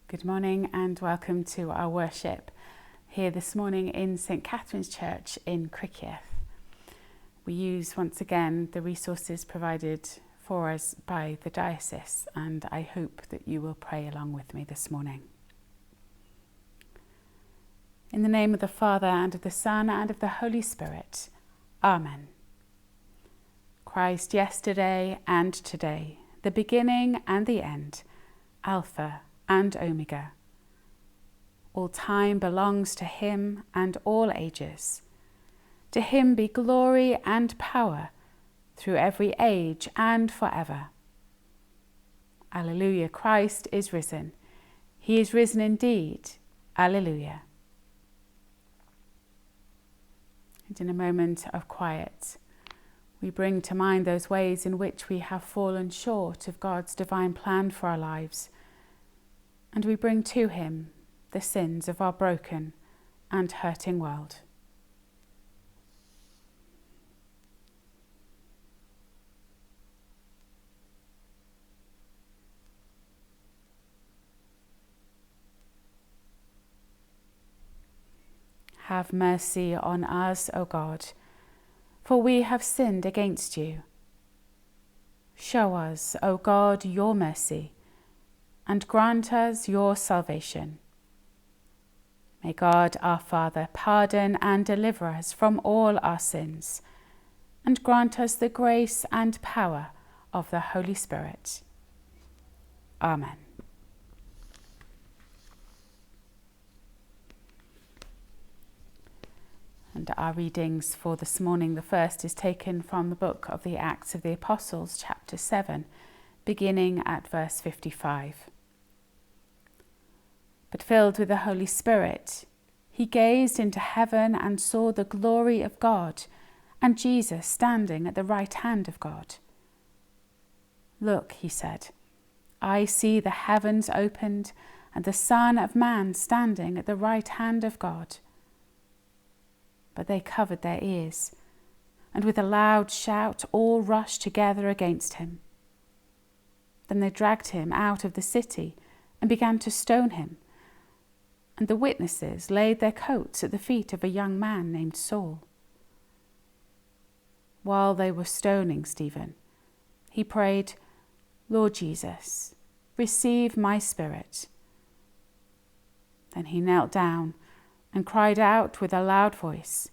Good morning and welcome to our worship here this morning in St Catherine's Church in Criccieth. We use once again the resources provided for us by the diocese, and I hope that you will pray along with me this morning. In the name of the Father and of the Son and of the Holy Spirit. Amen. Christ yesterday and today, the beginning and the end, Alpha and Omega. All time belongs to him and all ages. To him be glory and power through every age and forever. Alleluia, Christ is risen. He is risen indeed. Alleluia. And in a moment of quiet, we bring to mind those ways in which we have fallen short of God's divine plan for our lives, and we bring to him the sins of our broken and hurting world. Have mercy on us, O God, for we have sinned against you. Show us, O God, your mercy, and grant us your salvation. May God our Father pardon and deliver us from all our sins, and grant us the grace and power of the Holy Spirit. Amen. And our readings for this morning, the first is taken from the book of the Acts of the Apostles, chapter 7, beginning at verse 55. But filled with the Holy Spirit, he gazed into heaven and saw the glory of God and Jesus standing at the right hand of God. Look, he said, I see the heavens opened and the Son of Man standing at the right hand of God. But they covered their ears, and with a loud shout all rushed together against him. Then they dragged him out of the city and began to stone him. And the witnesses laid their coats at the feet of a young man named Saul. While they were stoning Stephen, he prayed, Lord Jesus, receive my spirit. Then he knelt down and cried out with a loud voice,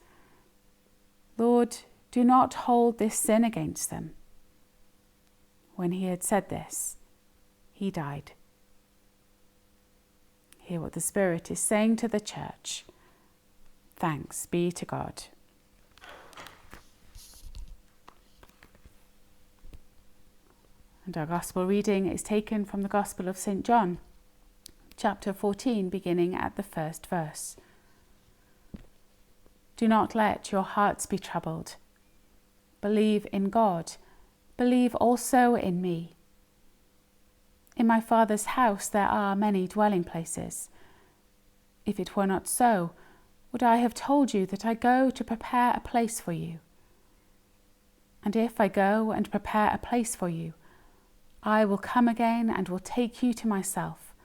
Lord, do not hold this sin against them. When he had said this, he died. Hear what the Spirit is saying to the Church. Thanks be to God. And our Gospel reading is taken from the Gospel of St. John, chapter 14, beginning at the first verse. Do not let your hearts be troubled. Believe in God. Believe also in me. In my Father's house there are many dwelling places. If it were not so, would I have told you that I go to prepare a place for you? And if I go and prepare a place for you, I will come again and will take you to myself,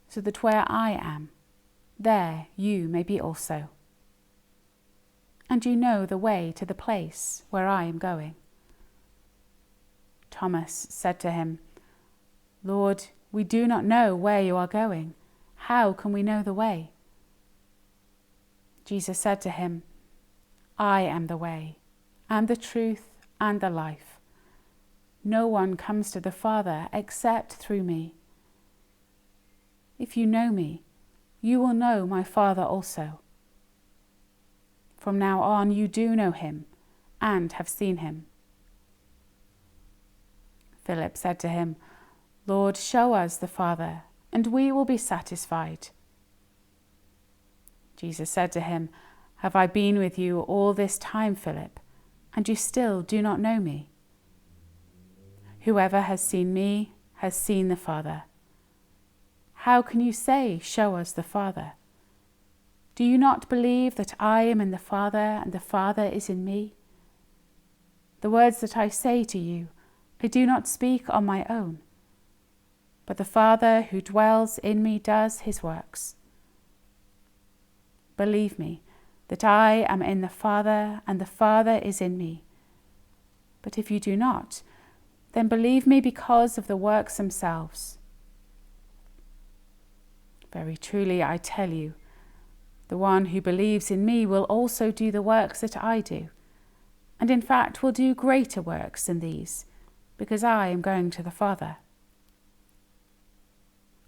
so that where I am, there you may be also. And you know the way to the place where I am going. Thomas said to him, Lord, we do not know where you are going. How can we know the way? Jesus said to him, I am the way, and the truth, and the life. No one comes to the Father except through me. If you know me, you will know my Father also. From now on you do know him, and have seen him. Philip said to him, Lord, show us the Father, and we will be satisfied. Jesus said to him, Have I been with you all this time, Philip, and you still do not know me? Whoever has seen me has seen the Father. How can you say, Show us the Father? Do you not believe that I am in the Father, and the Father is in me? The words that I say to you, I do not speak on my own. but the Father who dwells in me does his works. Believe me that I am in the Father and the Father is in me. But if you do not, then believe me because of the works themselves. Very truly I tell you, the one who believes in me will also do the works that I do, and in fact will do greater works than these, because I am going to the Father.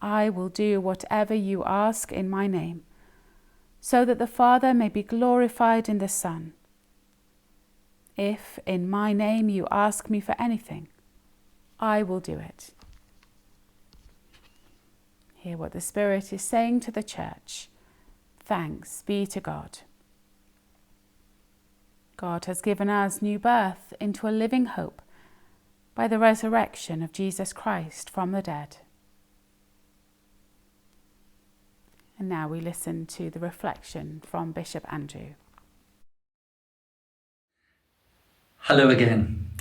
I will do whatever you ask in my name, so that the Father may be glorified in the Son. If in my name you ask me for anything, I will do it. Hear what the Spirit is saying to the church. Thanks be to God. God has given us new birth into a living hope by the resurrection of Jesus Christ from the dead. And now we listen to the reflection from Bishop Andrew. Hello again.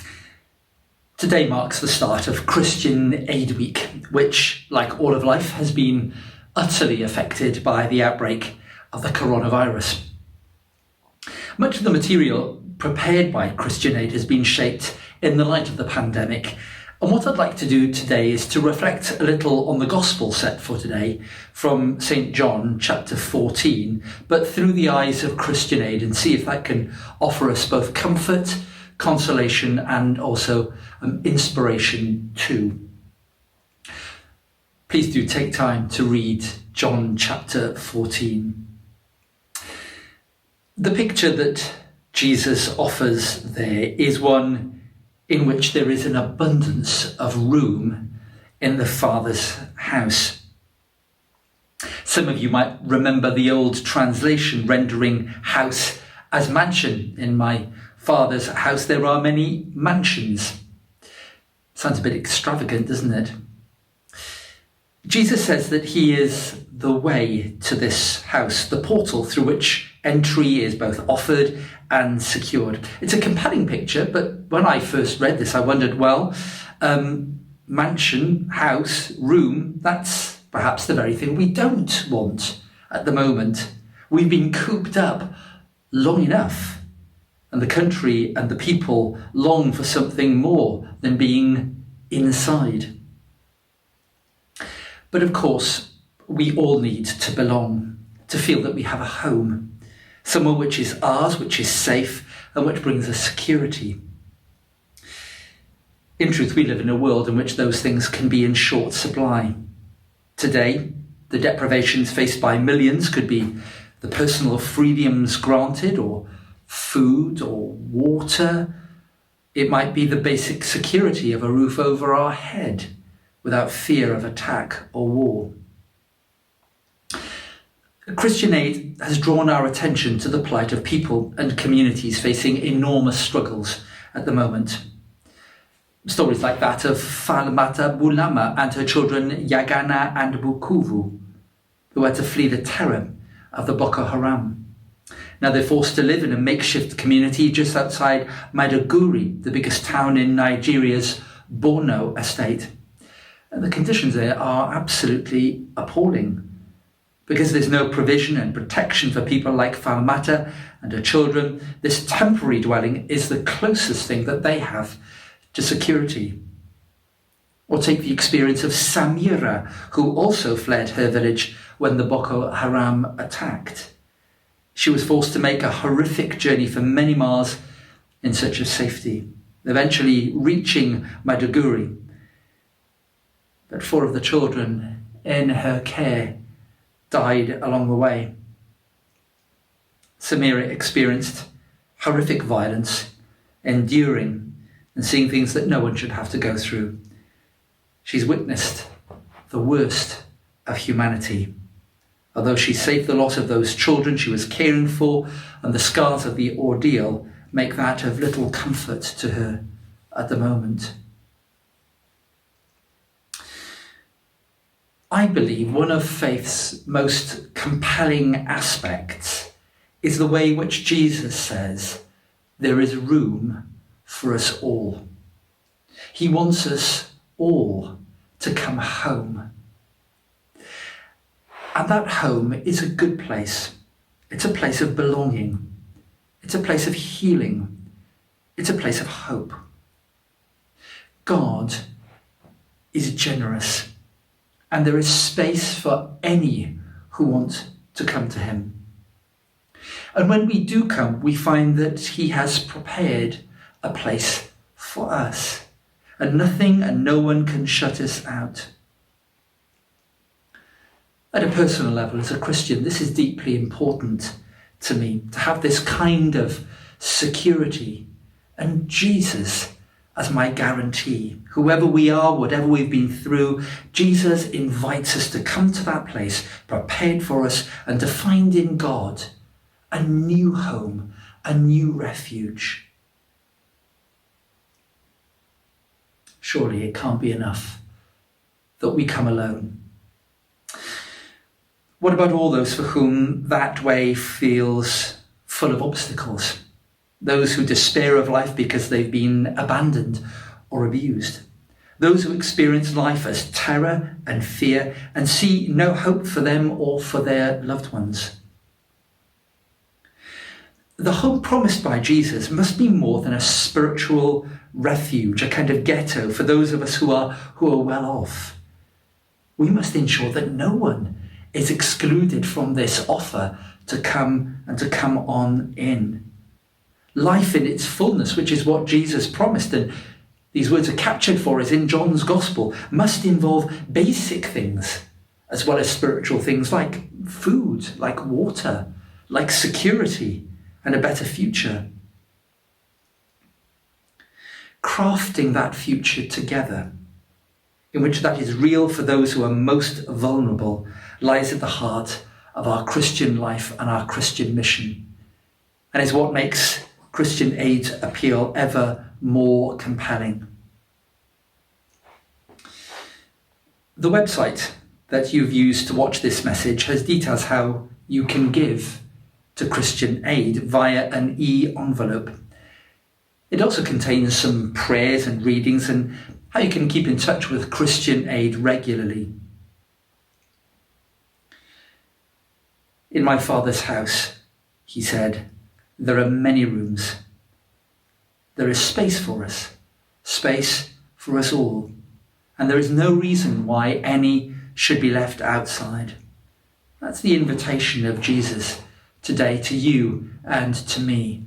Today marks the start of Christian Aid Week, which, like all of life, has been utterly affected by the outbreak of the coronavirus. Much of the material prepared by Christian Aid has been shaped in the light of the pandemic. And what I'd like to do today is to reflect a little on the gospel set for today from St. John chapter 14, but through the eyes of Christian Aid, and see if that can offer us both comfort, consolation, and also inspiration too. Please do take time to read John chapter 14. The picture that Jesus offers there is one in which there is an abundance of room in the Father's house. Some of you might remember the old translation rendering house as mansion. In my Father's house there are many mansions. Sounds a bit extravagant, doesn't it? Jesus says that he is the way to this house, the portal through which entry is both offered and secured. It's a compelling picture, but when I first read this, I wondered, mansion, house, room, that's perhaps the very thing we don't want at the moment. We've been cooped up long enough, and the country and the people long for something more than being inside. But of course, we all need to belong, to feel that we have a home, somewhere which is ours, which is safe, and which brings us security. In truth, we live in a world in which those things can be in short supply. Today, the deprivations faced by millions could be the personal freedoms granted, or food, or water. It might be the basic security of a roof over our head, without fear of attack or war. Christian Aid has drawn our attention to the plight of people and communities facing enormous struggles at the moment. Stories like that of Falmata Bulama and her children Yagana and Bukuvu, who had to flee the terror of the Boko Haram. Now they're forced to live in a makeshift community just outside Maiduguri, the biggest town in Nigeria's Borno estate. And the conditions there are absolutely appalling, because there's no provision and protection for people like Falmata and her children. This temporary dwelling is the closest thing that they have to security. Or take the experience of Samira, who also fled her village when the Boko Haram attacked. She was forced to make a horrific journey for many miles in search of safety, eventually reaching Maiduguri. But 4 of the children in her care died along the way. Samira experienced horrific violence, enduring and seeing things that no one should have to go through. She's witnessed the worst of humanity. Although she saved the loss of those children she was caring for, and the scars of the ordeal make that of little comfort to her at the moment. I believe one of faith's most compelling aspects is the way in which Jesus says there is room for us all. He wants us all to come home. And that home is a good place. It's a place of belonging. It's a place of healing. It's a place of hope. God is generous, and there is space for any who want to come to him. And when we do come, we find that he has prepared a place for us, and nothing and no one can shut us out. At a personal level, as a Christian, this is deeply important to me, to have this kind of security and Jesus as my guarantee. Whoever we are, whatever we've been through, Jesus invites us to come to that place prepared for us and to find in God a new home, a new refuge. Surely it can't be enough that we come alone. What about all those for whom that way feels full of obstacles? Those who despair of life because they've been abandoned or abused. Those who experience life as terror and fear and see no hope for them or for their loved ones. The hope promised by Jesus must be more than a spiritual refuge, a kind of ghetto for those of us who are well off. We must ensure that no one is excluded from this offer to come on in. Life in its fullness, which is what Jesus promised, and these words are captured for us in John's Gospel, must involve basic things as well as spiritual things like food, like water, like security and a better future. Crafting that future together, in which that is real for those who are most vulnerable, lies at the heart of our Christian life and our Christian mission, and is what makes Christian Aid's appeal ever more compelling. The website that you've used to watch this message has details how you can give to Christian Aid via an e-envelope. It also contains some prayers and readings and how you can keep in touch with Christian Aid regularly. In my Father's house, he said, there are many rooms. There is space for us all, and there is no reason why any should be left outside. That's the invitation of Jesus today to you and to me,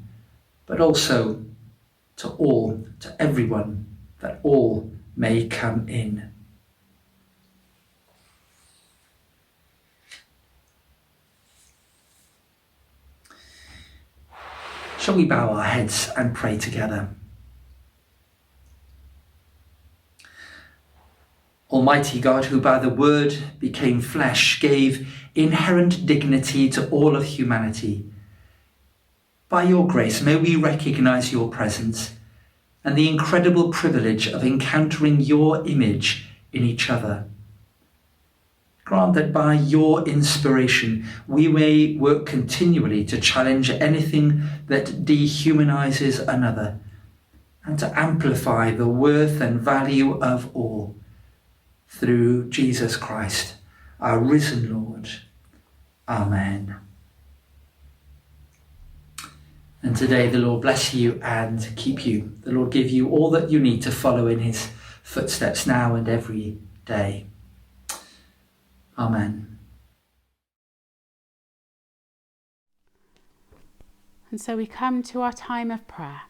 but also to all, to everyone, that all may come in. Shall we bow our heads and pray together? Almighty God, who by the Word became flesh, gave inherent dignity to all of humanity, by your grace may we recognise your presence and the incredible privilege of encountering your image in each other. Grant that by your inspiration we may work continually to challenge anything that dehumanises another and to amplify the worth and value of all through Jesus Christ, our risen Lord. Amen. And today the Lord bless you and keep you. The Lord give you all that you need to follow in his footsteps now and every day. Amen. And so we come to our time of prayer.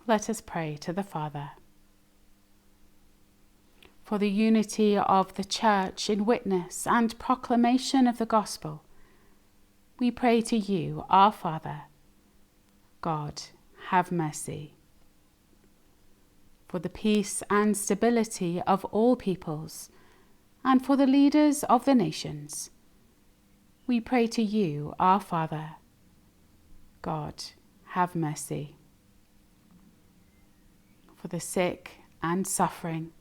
Let us pray to the Father. For the unity of the Church in witness and proclamation of the Gospel, we pray to you, our Father. God, have mercy. For the peace and stability of all peoples, and for the leaders of the nations, we pray to you, our Father. God, have mercy. For the sick and suffering,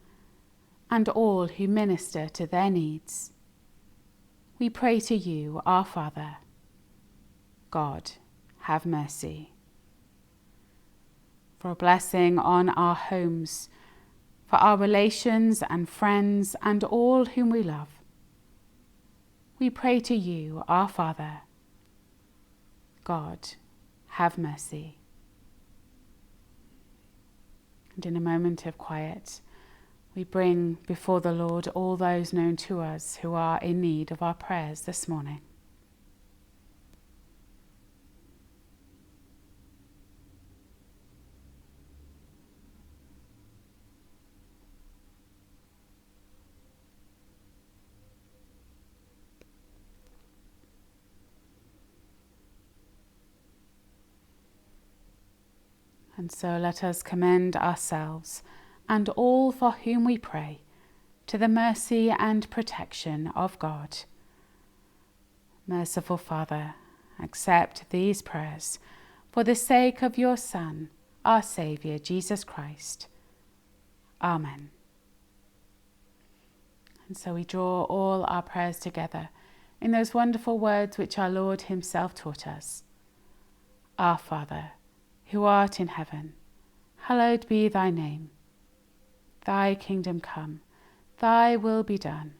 and all who minister to their needs, we pray to you, our Father. God, have mercy. For a blessing on our homes, for our relations and friends and all whom we love. We pray to you, our Father. God, have mercy. And in a moment of quiet, we bring before the Lord all those known to us who are in need of our prayers this morning. And so let us commend ourselves and all for whom we pray to the mercy and protection of God. Merciful Father, accept these prayers for the sake of your Son, our Saviour, Jesus Christ. Amen. And so we draw all our prayers together in those wonderful words which our Lord himself taught us. Our Father, who art in heaven, hallowed be thy name. Thy kingdom come, thy will be done,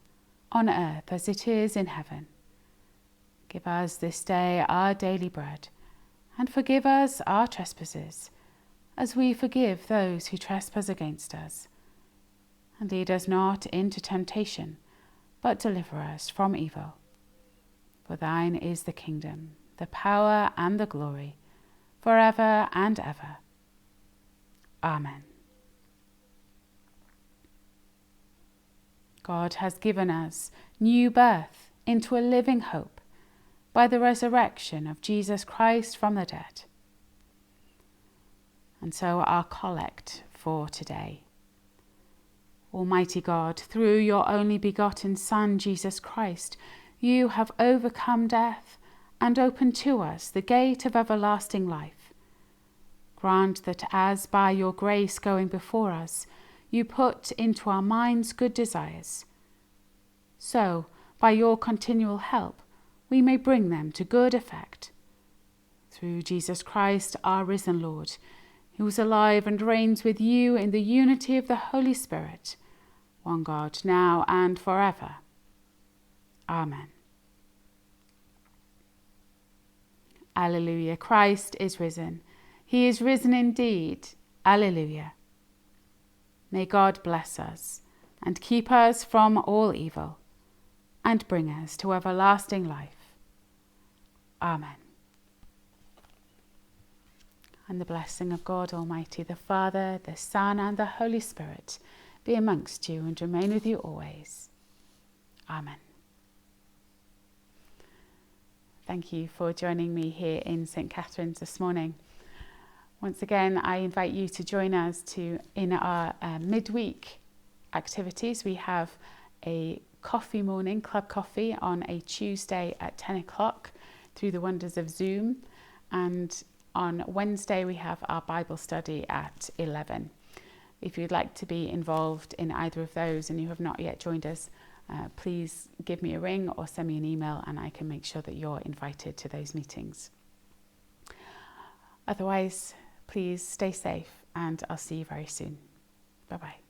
on earth as it is in heaven. Give us this day our daily bread, and forgive us our trespasses, as we forgive those who trespass against us. And lead us not into temptation, but deliver us from evil. For thine is the kingdom, the power, and the glory, forever and ever. Amen. God has given us new birth into a living hope by the resurrection of Jesus Christ from the dead. And so our collect for today. Almighty God, through your only begotten Son, Jesus Christ, you have overcome death and opened to us the gate of everlasting life. Grant that as by your grace going before us, you put into our minds good desires, so by your continual help we may bring them to good effect. Through Jesus Christ, our risen Lord, who is alive and reigns with you in the unity of the Holy Spirit, one God, now and forever. Amen. Alleluia. Christ is risen. He is risen indeed. Alleluia. May God bless us and keep us from all evil and bring us to everlasting life. Amen. And the blessing of God Almighty, the Father, the Son, and the Holy Spirit be amongst you and remain with you always. Amen. Thank you for joining me here in St. Catherine's this morning. Once again, I invite you to join us in our midweek activities. We have a coffee morning, club coffee, on a Tuesday at 10 o'clock through the wonders of Zoom. And on Wednesday, we have our Bible study at 11. If you'd like to be involved in either of those and you have not yet joined us, please give me a ring or send me an email and I can make sure that you're invited to those meetings. Otherwise, please stay safe and I'll see you very soon. Bye-bye.